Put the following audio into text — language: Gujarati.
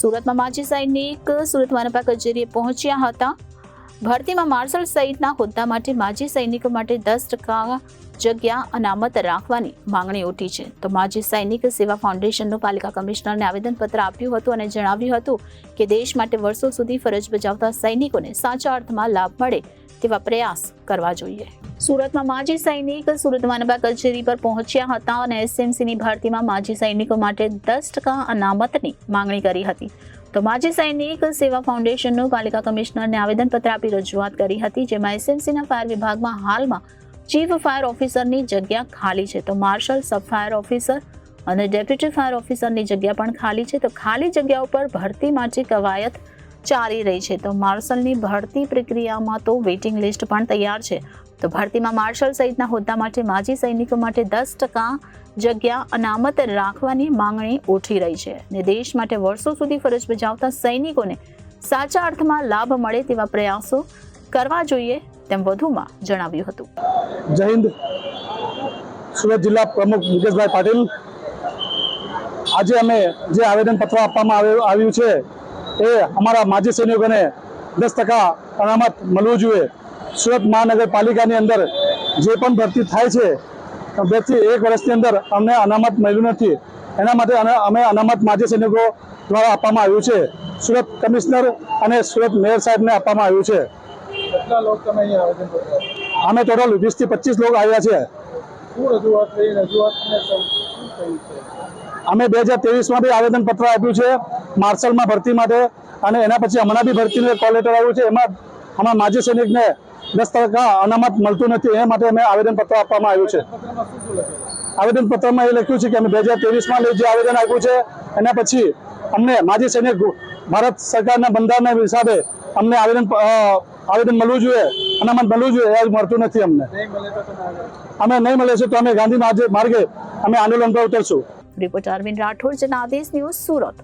સુરતમાં માજી સૈનિક સુરત મહાનગર કચેરીએ પહોંચ્યા હતા। ભરતીમાં માર્શલ સહિતના હોદ્દા માટે માજી સૈનિકો માટે 10% જગ્યા અનામત રાખવાની માંગણી ઉઠી છે। તો માજી સૈનિક સેવા ફાઉન્ડેશનનું પાલિકા કમિશનરને આવેદનપત્ર આપ્યું હતું અને જણાવ્યું હતું કે દેશ માટે વર્ષો સુધી ફરજ બજાવતા સૈનિકોને સાચા અર્થમાં લાભ મળે તેવા પ્રયાસ કરવા જોઈએ। સુરતમાં માજી સૈનિક સુરત મહાનગર કચેરી પર પહોંચ્યા હતા અને એસએમસીની ભરતીમાં માજી સૈનિકો માટે 10% અનામતની માંગણી કરી હતી। તો માજી સૈનિક સેવા ફાઉન્ડેશનનું પાલિકા કમિશનરને આવેદનપત્ર આપી રજૂઆત કરી હતી, જેમાં એસએમસીના ફાયર વિભાગમાં હાલમાં ચીફ ફાયર ઓફિસરની જગ્યા ખાલી છે, તો માર્શલ સબ ફાયર ઓફિસર અને ડેપ્યુટી ફાયર ઓફિસરની જગ્યા પણ ખાલી છે। તો ખાલી જગ્યા ઉપર ભરતી માટે કવાયત ચાલી રહી છે। તો માર્શલની ભરતી પ્રક્રિયામાં તો વેઇટિંગ લિસ્ટ પણ તૈયાર છે। તો ભરતીમાં માર્શલ સહિતના હોદ્દા માટે માજી સૈનિકો માટે 10% જગ્યા અનામત રાખવાની માંગણી ઉઠી રહી છે અને દેશ માટે વર્ષો સુધી ફરજ બજાવતા સૈનિકોને સાચા અર્થમાં લાભ મળે તેવા પ્રયાસો કરવા જોઈએ તેમ વધુમાં જણાવ્યું હતું। જય હિન્દ। સુરત જિલ્લા પ્રમુખ મુકેશભાઈ પાટીલ। આજે અમે જે આવેદનપત્ર આપવામાં આવ્યું છે એ અમારા માજી સૈનિકોને 10% અનામત મળવું જોઈએ। સુરત મહાનગરપાલિકાની અંદર જે પણ ભરતી થાય છે 2 થી 1 વર્ષની અંદર અમને અનામત મળ્યું નથી, એના માટે અમે અનામત માજી સૈનિકો દ્વારા આપવામાં આવ્યું છે। સુરત કમિશનર અને સુરત મેયર સાહેબને આપવામાં આવ્યું છે। કેટલા લોકો તમે અહીંયા આવેદનપત્ર અમે ટોટલ 20 થી 25 લોકો આવ્યા છે। શું રજૂઆત થઈ? રજૂઆતને શું થયું છે? અમે 2023માં બી આવેદનપત્ર આપ્યું છે માર્શલમાં ભરતી માટે, અને એના પછી હમણાં બી ભરતીનું કોલ લેટર આવ્યું છે, એમાં અમારા માજી સૈનિકને 10% અનામત મળતું નથી, એ માટે અમે આવેદનપત્ર આપવામાં આવ્યું છે। પત્રમાં શું લખ્યું? આવેદનપત્રમાં એ લખ્યું છે કે અમે 2023માં જે આવેદન આપ્યું છે એના પછી અમને માજી સૈનિક ભારત સરકારના બંધારણના હિસાબે અમને આવેદન મળવું જોઈએ, અનામત મળવું જોઈએ, એ મળતું નથી અમને। નહીં મળે તો તમે આગળ અમે નહીં મળે છે તો અમે ગાંધી માર્ગે અમે આંદોલન પર ઉતરશું। Reporter Arvind Rathod, Janadesh news, Surat.